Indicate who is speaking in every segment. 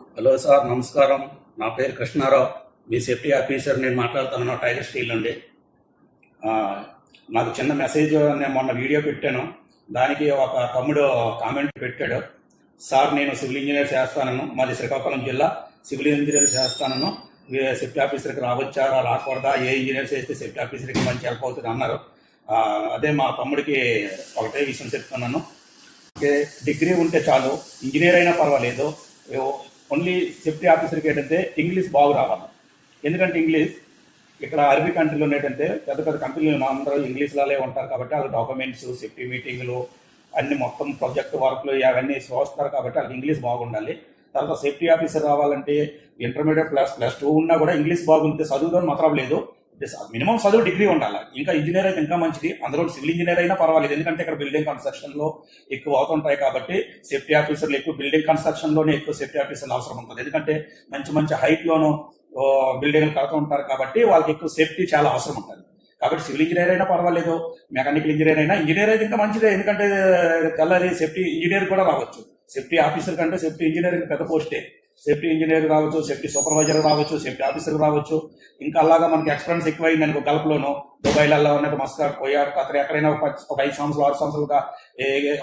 Speaker 1: Hello sir, నమస్కారం. నా పేరు కృష్ణారావు, మీ సేఫ్టీ ఆఫీసర్. నేను మాట్లాడుతున్నాను టైగర్ స్టీల్ నుండి. ఆ, నాకు చిన్న మెసేజ్, నేను మొన్న వీడియో పెట్టాను. దానికి ఒక తమ్ముడు కామెంట్ పెట్టాడు. సార్, నేను సివిల్ ఇంజనీర్ చేస్తానను, మాది శ్రీకాకుళం జిల్లా. సివిల్ ఇంజనీర్ చేస్తానను, సేఫ్టీ ఆఫీసర్కి రావచ్చా రాకూడదా, ఏ ఇంజనీర్ చేస్తే సేఫ్టీ ఆఫీసర్కి మంచి హెల్ప్ అవుతుంది అన్నారు. అదే మా తమ్ముడికి ఒకటే విషయం చెప్తున్నాను. డిగ్రీ ఉంటే చాలు, ఇంజనీర్ అయినా పర్వాలేదు. ఓన్లీ సేఫ్టీ ఆఫీసర్కి ఏంటంటే ఇంగ్లీష్ బాగు రావాలి. ఎందుకంటే ఇంగ్లీష్ ఇక్కడ అరబీ కంట్రీలో ఏంటంటే పెద్ద పెద్ద కంపెనీలు అందరూ ఇంగ్లీష్లోనే ఉంటారు కాబట్టి వాళ్ళ డాక్యుమెంట్స్, సేఫ్టీ మీటింగ్లు అన్ని మొత్తం ప్రాజెక్ట్ వర్క్లు అవన్నీ చూస్తారు కాబట్టి వాళ్ళకి ఇంగ్లీష్ బాగుండాలి. తర్వాత సేఫ్టీ ఆఫీసర్ రావాలంటే ఇంటర్మీడియట్ ++2 ఉన్నా కూడా ఇంగ్లీష్ బాగుంటే చదువుతో మాత్రం లేదు, మినిమం చదువు డిగ్రీ ఉండాలి. ఇంకా ఇంజనీర్ అయితే ఇంకా మంచిది, అందులో సివిల్ ఇంజనీర్ అయినా పర్వాలేదు. ఎందుకంటే ఇక్కడ బిల్డింగ్ కన్స్ట్రక్షన్లో ఎక్కువ అవుతుంటాయి కాబట్టి సేఫ్టీ ఆఫీసర్లు ఎక్కువ బిల్డింగ్ కన్స్ట్రక్షన్లోనే ఎక్కువ సేఫ్టీ ఆఫీసర్లు అవసరం ఉంటుంది. ఎందుకంటే మంచి మంచి హైట్లోనూ బిల్డింగ్లు కడుతూ ఉంటారు కాబట్టి వాళ్ళకి ఎక్కువ సేఫ్టీ చాలా అవసరం ఉంటుంది. కాబట్టి సివిల్ ఇంజనీర్ అయినా పర్వాలేదు, మెకానికల్ ఇంజనీర్ అయినా. ఇంజనీర్ అయితే ఇంకా మంచిదే, ఎందుకంటే తెల్లారి సేఫ్టీ ఇంజనీర్ కూడా రావచ్చు. సేఫ్టీ ఆఫీసర్ కంటే సేఫ్టీ ఇంజనీర్ పెద్ద పోస్టే. సేఫ్టీ ఇంజనీర్ రావచ్చు, సేఫ్టీ సూపర్వైజర్ రావచ్చు, సేఫ్టీ ఆఫీసర్ రావచ్చు. ఇంకా అలాగా మనకి ఎక్స్పీరియన్స్ ఎక్కువైంది అనుకో, గల్ఫ్లోనూ దుబాయ్లలో ఉన్నది, మస్కట్, కువైట్, ఖతర్, ఎక్కడైనా ఒక 5 సంవత్సరాలు 6 సంవత్సరాలుగా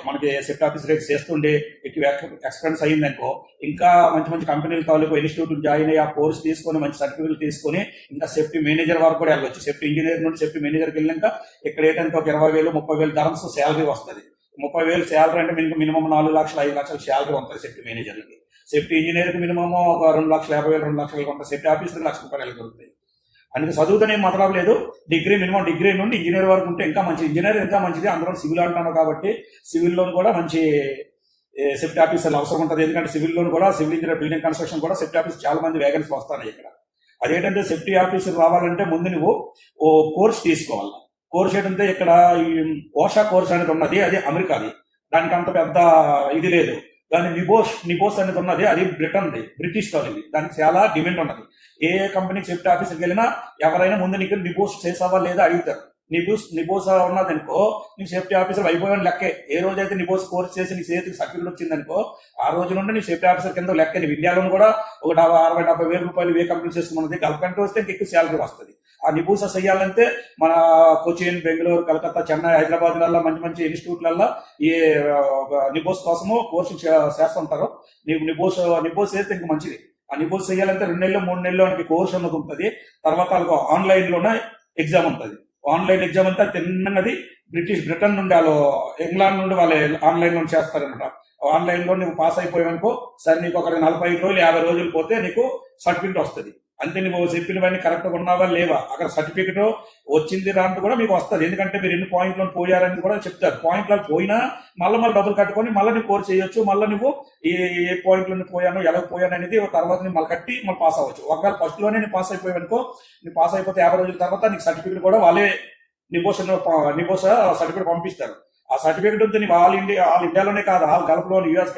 Speaker 1: మనకి సేఫ్టీ ఆఫీసర్ చేస్తుండే ఎక్కువ ఎక్స్పీరియన్స్ అయ్యింది అనుకో, ఇంకా మంచి మంచి కంపెనీల తాలూకు ఇన్స్టిట్యూట్ జాయిన్ అయ్యి ఆ కోర్స్ తీసుకొని మంచి సర్టిఫికేట్ తీసుకొని ఇంకా సేఫ్టీ మేనేజర్ వరకు కూడా వెళ్ళవచ్చు. సేఫ్టీ ఇంజనీర్ నుండి సేఫ్టీ మేనేజర్కి వెళ్ళాక ఇక్కడ ఏంటంటే ఒక 20,000 30,000 ధరమ్స్ శాలరీ వస్తుంది. 30,000 శాలరీ అంటే మినిమం 4 లక్షలు 5 లక్షల శాలరీ ఉంటుంది సేఫ్టీ మేనేజర్లకి. సేఫ్టీ ఇంజనీర్కి మినిమం ఒక 2,50,000 2 లక్షలు ఉంటుంది. సేఫ్టీ ఆఫీసర్కి ₹1,00,000 దొరుకుతాయి. అందుకే చదువుతూనే మాత్రం లేదు, డిగ్రీ మినిమం డిగ్రీ నుండి ఇంజనీర్ వరకు ఉంటే ఇంకా మంచిది. ఇంజనీర్ ఇంకా మంచిది, అందులో సివిల్ అంటున్నాను కాబట్టి సివిల్లో కూడా మంచి సేఫ్టీ ఆఫీసర్లు అవసరం ఉంటుంది. ఎందుకంటే సివిల్లో కూడా సివిల్ ఇంజనీర్ బిల్డింగ్ కన్స్ట్రక్షన్ కూడా సేఫ్టీ ఆఫీసర్ చాలా మంది వేకెన్సీ వస్తున్నాయి ఇక్కడ. అదేంటంటే సేఫ్టీ ఆఫీసర్ రావాలంటే ముందు నువ్వు ఓ కోర్స్ తీసుకోవాలి. కోర్స్ ఏంటంటే ఇక్కడ ఈ ఓషా కోర్స్ అనేది ఉన్నది, అది అమెరికాది. దానికి అంత పెద్ద ఇది లేదు. దాని నిబోస్ అనేది ఉన్నది, అది బ్రిటన్ది, బ్రిటిష్ తోలిది. దానికి చాలా డిమాండ్ ఉన్నది. ఏ కంపెనీకి సేఫ్టీ ఆఫీసర్కి వెళ్ళినా ఎవరైనా ముందు నీకు నిబోస్ చేసావా లేదా అడుగుతారు. నిబోస్ ఉన్నది అనుకో, నీకు సేఫ్టీ ఆఫీసర్ అయిపోయాను లెక్కే. ఏ రోజైతే నిబోస్ కోర్స్ చేసి నీ చేతికి సర్టిఫికేట్ వచ్చిందనుకో, ఆ రోజు నుండి నీ సేఫ్టీ ఆఫీసర్ కింద లెక్క. నీ ఇండియాలో కూడా ఒక 60,000-70,000 రూపాయలు కంప్లీట్ చేసుకున్నది. గల్ఫ్ కంట్రీ వస్తే ఎక్కువ శాలరీ వస్తుంది. ఆ నిబూస చేయాలంటే మన కొచ్చిన్, బెంగళూరు, కలకత్తా, చెన్నై, హైదరాబాద్లలో మంచి మంచి ఇన్స్టిట్యూట్లలో ఈ నిబోస్ కోసము కోర్సు చేస్తుంటారు. నీకు నిబోస్ చేస్తే ఇంకా మంచిది. ఆ నిబోస్ చేయాలంటే 2 నెలలు 3 నెలలు మనకి కోర్సు అన్నది ఉంటుంది. తర్వాత ఆన్లైన్లోనే ఎగ్జామ్ ఉంటుంది. ఆన్లైన్ ఎగ్జామ్ అంతా తిన్నది బ్రిటన్ నుండి, వాళ్ళు ఇంగ్లాండ్ నుండి వాళ్ళు ఆన్లైన్ నుండి చేస్తారనమాట. ఆన్లైన్లో నువ్వు పాస్ అయిపోయావనుకో, సరే నీకు ఒక 45 రోజులు 50 రోజులు పోతే నీకు సర్టిఫికెట్ వస్తుంది. అంతే, నువ్వు చెప్పినవన్నీ కరెక్ట్గా ఉన్నావా లేవా, అక్కడ సర్టిఫికెట్ వచ్చింది రాంటి కూడా మీకు వస్తుంది. ఎందుకంటే మీరు ఎన్ని పాయింట్లో పోయారని కూడా చెప్తారు. పాయింట్లో పోయినా మళ్ళీ డబ్బులు కట్టుకొని మళ్ళీ నువ్వు కోర్స్ చేయొచ్చు. మళ్ళీ నువ్వు ఏ పాయింట్లో పోయాను, ఎలా పోయాను అనేది తర్వాత నువ్వు మళ్ళీ కట్టి మళ్ళీ పాస్ అవ్వచ్చు. ఒకవేళ ఫస్ట్లోనే నేను పాస్ అయిపోయావనుకో, నువ్వు పాస్ అయిపోతే 50 రోజుల తర్వాత నీకు సర్టిఫికెట్ కూడా వాళ్ళే నిబోస సర్టిఫికేట్ పంపిస్తారు. ఆ సర్టిఫికేట్ ఉంటే నీకు ఆల్ ఇండియాలోనే కాదు, ఆల్ గల్ఫ్లో, యూఎస్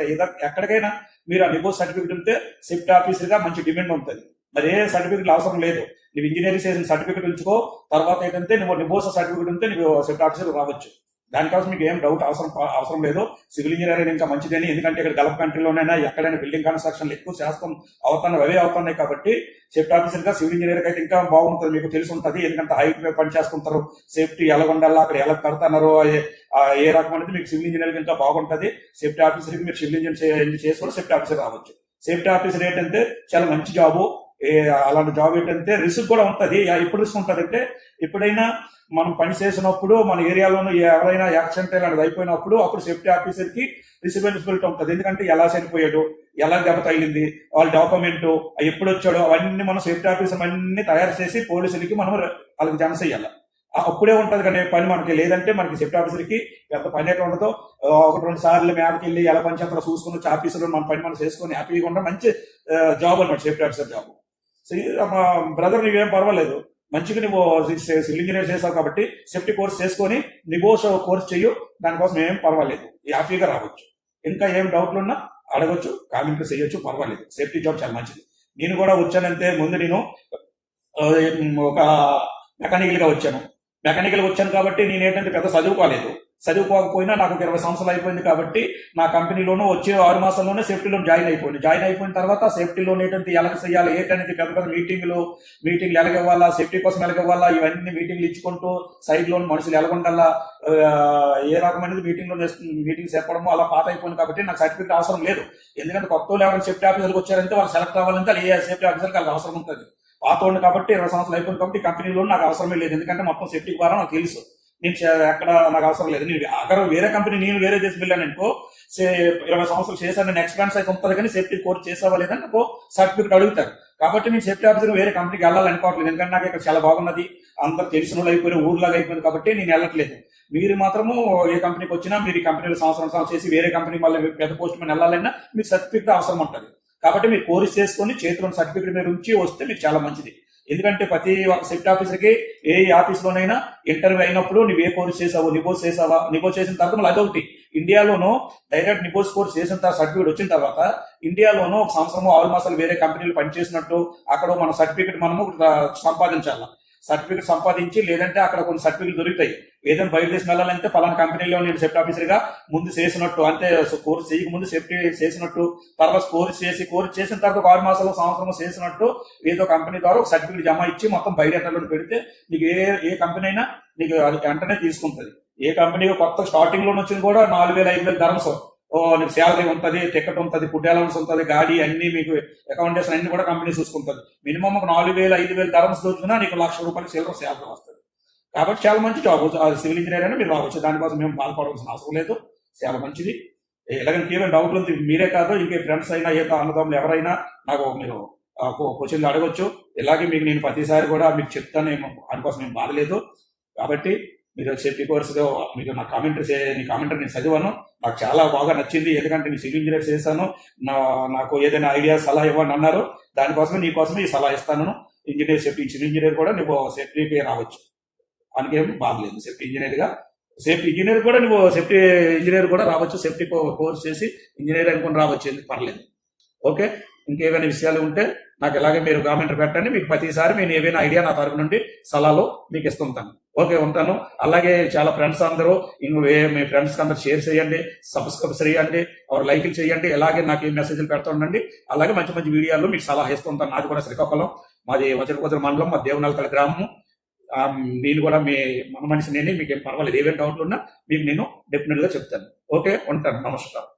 Speaker 1: ఎక్కడికైనా మీరు ఆ నిబోస్ సర్టిఫికేట్ ఉంటే సేఫ్టీ ఆఫీసర్గా మంచి డిమాండ్ ఉంటుంది. మరి ఏ సర్టిఫికేట్ అవసరం లేదు. నువ్వు ఇంజనీరింగ్ చేసిన సర్టిఫికేట్ ఉంచుకో. తర్వాత ఏంటంటే నువ్వు నిబోస సర్టిఫికేట్ ఉంటే నువ్వు సేఫ్టీ ఆఫీసర్ రావచ్చు. దానికోసం మీకు ఏం డౌట్ అవసరం లేదు. సివిల్ ఇంజనీర్ ఇంకా మంచిదని, ఎందుకంటే ఇక్కడ గల్ఫ్ కంట్రీలోనైనా ఎక్కడైనా బిల్డింగ్ కన్స్ట్రక్షన్ ఎక్కువ శాస్త్రం అవుతున్నాయి కాబట్టి సేఫ్టీ ఆఫీసర్గా సివిల్ ఇంజనీర్ అయితే ఇంకా బాగుంటుంది. మీకు తెలిసి ఉంటుంది, ఎందుకంటే హైట్ మీద పనిచేస్తుంటారు. సేఫ్టీ ఎలా ఉండాలా, అక్కడ ఎలా కడుతున్నారు, ఏ రకం అనేది మీకు సివిల్ ఇంజనీర్ ఇంకా బాగుంటుంది. సేఫ్టీ ఆఫీసర్కి మీరు సివిల్ ఇంజనీర్ చేసి కూడా సేఫ్టీ ఆఫీసర్ రావచ్చు. సేఫ్టీ ఆఫీసర్ ఏంటంటే చాలా మంచి జాబు. అలాంటి జాబ్ ఏంటంటే రిస్క్ కూడా ఉంటుంది. ఎప్పుడు రిస్క్ ఉంటుంది అంటే, ఎప్పుడైనా మనం పని చేసినప్పుడు మన ఏరియాలోనూ ఎవరైనా యాక్సిడెంట్ ఇలాంటిది అయిపోయినప్పుడు అప్పుడు సేఫ్టీ ఆఫీసర్కి రెస్పాన్సిబిలిటీ ఉంటుంది. ఎందుకంటే ఎలా చనిపోయాడు, ఎలా దెబ్బ తగిలింది, వాళ్ళ డాక్యుమెంట్ ఎప్పుడు వచ్చాడో అవన్నీ మనం సేఫ్టీ ఆఫీసర్ అన్ని తయారు చేసి పోలీసులకి మనం వాళ్ళకి జమ చేయాలి. అప్పుడే ఉంటుంది కానీ పని మనకి. లేదంటే మనకి సేఫ్టీ ఆఫీసర్కి పెద్ద పని అయితే ఉండదు. 1-2 సార్లు మేపకి వెళ్ళి ఎలా పని చేస్తారో చూసుకుని వచ్చి ఆఫీసర్లో మన పని మనం చేసుకొని హ్యాపీగా ఉండడం మంచి జాబ్ అనమాట సేఫ్టీ ఆఫీసర్ జాబ్. మా బ్రదర్ నీవేం పర్వాలేదు, మంచిగా నువ్వు సివిల్ ఇంజనీర్ చేసావు కాబట్టి సేఫ్టీ కోర్స్ చేసుకొని నిబోస్ కోర్స్ చెయ్యు. దానికోసం ఏం పర్వాలేదు, హ్యాపీగా రావచ్చు. ఇంకా ఏం డౌట్లు ఉన్నా అడగొచ్చు, కామెంట్ చేయొచ్చు, పర్వాలేదు. సేఫ్టీ జాబ్ చాలా మంచిది. నేను కూడా వచ్చానంటే ముందు నేను ఒక మెకానికల్గా వచ్చాను కాబట్టి నేను ఏంటంటే పెద్ద చదువుకోలేదు. చదువుకోకపోయినా నాకు 20 సంవత్సరాలు అయిపోయింది కాబట్టి నా కంపెనీలోనూ వచ్చే 6 మాసాల్లోనే సేఫ్టీలో జాయిన్ అయిపోయిన తర్వాత సేఫ్టీలో ఏంటంటే ఎలాగ చేయాలి ఏంటనేది పెద్ద పెద్ద మీటింగ్లు ఎలాగవ్వాలా, సేఫ్టీ కోసం ఎలాగవ్వాలా, ఇవన్నీ మీటింగ్లు ఇచ్చుకుంటూ సైడ్లో మనుషులు ఎలాగుండాలా, ఏ రకమైనది మీటింగ్స్ చెప్పడము అలా పాత అయిపోయింది కాబట్టి నాకు సర్టిఫికేట్ అవసరం లేదు. ఎందుకంటే కొత్త వాళ్ళు ఎవరైనా సేఫ్టీ ఆఫీసర్కి వచ్చారంటే వాళ్ళు సెలెక్ట్ అవ్వాలంటే ఏ సేఫ్టీ ఆఫీసర్కి వాళ్ళకి అవసరం ఉంటుంది. పాత ఉంది కాబట్టి 20 సంవత్సరాలు అయిపోయింది కాబట్టి కంపెనీలో నాకు అవసరమే లేదు. ఎందుకంటే మొత్తం సేఫ్టీ ద్వారా నాకు తెలుసు. నేను ఎక్కడ నాకు అవసరం లేదు. నేను అక్కడ వేరే కంపెనీ నేను వేరే చేసి వెళ్ళాను అనుకో 20 సంవత్సరాలు చేశాను, నేను ఎక్స్పీరియన్స్ అయితే ఉంటుంది కానీ సేఫ్టీ కోర్స్ చేసావా లేదని నాకు సర్టిఫికేట్ అడుగుతారు. కాబట్టి నేను సేఫ్టీ ఆఫీసర్ వేరే కంపెనీకి వెళ్ళాలనుకోవట్లేదు. ఎందుకంటే నాకు ఇక్కడ చాలా బాగున్నది, అందరు తెలిసిన వాళ్ళు అయిపోయి ఊర్లాగా అయిపోయింది కాబట్టి నేను వెళ్ళట్లేదు. మీరు మాత్రము ఏ కంపెనీకి వచ్చినా మీరు ఈ కంపెనీలో సంవత్సరం చేసి వేరే కంపెనీ మళ్ళీ పెద్ద పోస్ట్ మీద వెళ్ళాలన్నా మీకు సర్టిఫికేట్ అవసరం ఉంటుంది. కాబట్టి మీరు కోర్స్ చేసుకొని చేతిలో సర్టిఫికేట్ మీరు ఉంచి వస్తే మీకు చాలా మంచిది. ఎందుకంటే ప్రతి ఒక్క సేఫ్టీ ఆఫీసర్కి ఏ ఆఫీస్లోనైనా ఇంటర్వ్యూ అయినప్పుడు నువ్వు ఏ కోర్స్ చేసావు, నిబోస్ చేసిన తర్వాత మళ్ళీ అదొకటి ఇండియాలోనూ డైరెక్ట్ నిబోస్ కోర్స్ చేసిన తర్వాత సర్టిఫికేట్ వచ్చిన తర్వాత ఇండియాలోనూ ఒక సంవత్సరం 6 మాసాలు వేరే కంపెనీలు పనిచేసినట్టు అక్కడ మన సర్టిఫికేట్ మనము సంపాదించాలి. సర్టిఫికేట్ సంపాదించి లేదంటే అక్కడ కొన్ని సర్టిఫికేట్ దొరుకుతాయి. ఏదైనా బయట దేశం వెళ్ళాలంటే పలానా కంపెనీలో నేను సేఫ్టీ ఆఫీసర్గా ముందు చేసినట్టు, అంటే కోర్స్ చేయక ముందు సేఫ్టీ చేసినట్టు, తర్వాత కోర్స్ చేసిన తర్వాత 6 మాసాలు సంవత్సరం చేసినట్టు ఏదో కంపెనీ ద్వారా ఒక సర్టిఫికేట్ జమ ఇచ్చి మొత్తం బయట ఎట్లా పెడితే నీకు ఏ కంపెనీ అయినా నీకు అది వెంటనే తీసుకుంటుంది. ఏ కంపెనీ కొత్త స్టార్టింగ్ లో వచ్చింది కూడా 4,000-5,000 ధరమ్స్ నీకు శాలరీ ఉంటుంది, టికెట్ ఉంటుంది, ఫుడ్ అలవెన్స్ ఉంటుంది, గాడి అన్ని మీకు అకౌంటేషన్ అన్ని కూడా కంపెనీ చూసుకుంటుంది. మినిమం ఒక 4,000-5,000 ధరమ్స్ దొరికినా నీకు ₹1,00,000 చిల్లర శాలరీ వస్తుంది. కాబట్టి చాలా మంచి జాబ్. సివిల్ ఇంజనీర్ అని మీరు రావచ్చు. దానికోసం మేము బాధపడవలసిన అవసరం లేదు. చాలా మంచిది. ఎలాగైనా ఏమైనా డౌట్లు ఉంది మీరే కాదు ఇంకే ఫ్రెండ్స్ అయినా ఏదో అన్నదమ్ములు ఎవరైనా నాకు మీరు క్వశ్చన్లు అడగొచ్చు. ఇలాగే మీకు నేను ప్రతిసారి కూడా మీకు చెప్తాను, దానికోసం ఏం బాధలేదు. కాబట్టి మీరు సేఫ్టీ కోర్సులో మీకు నా కామెంటరీ నేను చదివాను, నాకు చాలా బాగా నచ్చింది. ఎందుకంటే నేను సివిల్ ఇంజనీర్ చేశాను, నాకు ఏదైనా ఐడియా సలహా ఇవ్వండి అన్నారు. దానికోసమే నీకోసమే ఈ సలహా ఇస్తాను. సివిల్ ఇంజనీర్ కూడా నువ్వు సేఫ్టీకి రావచ్చు, అందుకేం బాధలేదు. సేఫ్టీ ఇంజనీర్ కూడా నువ్వు సేఫ్టీ ఇంజనీర్ కూడా రావచ్చు. సేఫ్టీ కోర్స్ చేసి ఇంజనీర్ అనుకుని రావచ్చు, ఎందుకు పర్లేదు. ఓకే, ఇంకేమైనా విషయాలు ఉంటే నాకు ఎలాగే మీరు కామెంట్ పెట్టండి. మీకు ప్రతిసారి నేను ఏవైనా ఐడియా నా తరపు నుండి సలహాలు మీకు ఇస్తుంటాను. ఓకే, ఉంటాను. అలాగే చాలా ఫ్రెండ్స్ అందరూ మీ ఫ్రెండ్స్ అందరూ షేర్ చేయండి, సబ్స్క్రైబ్ చేయండి, లైక్లు చేయండి. అలాగే నాకు ఈ మెసేజ్లు పెడుతూ ఉండండి. అలాగే మంచి మంచి వీడియోలు మీకు సలహా ఇస్తుంటాను. నాది కూడా శ్రీకాకుళం, మాది వజ్రకుదురు మండలం, మా దేవనల్కల గ్రామము. నేను కూడా మన మనిషి నేనే, మీకేం పర్వాలేదు. ఏమేమి డౌట్లు ఉన్నా మీకు నేను డెఫినెట్గా చెప్తాను. ఓకే, ఉంటాను. నమస్కారం.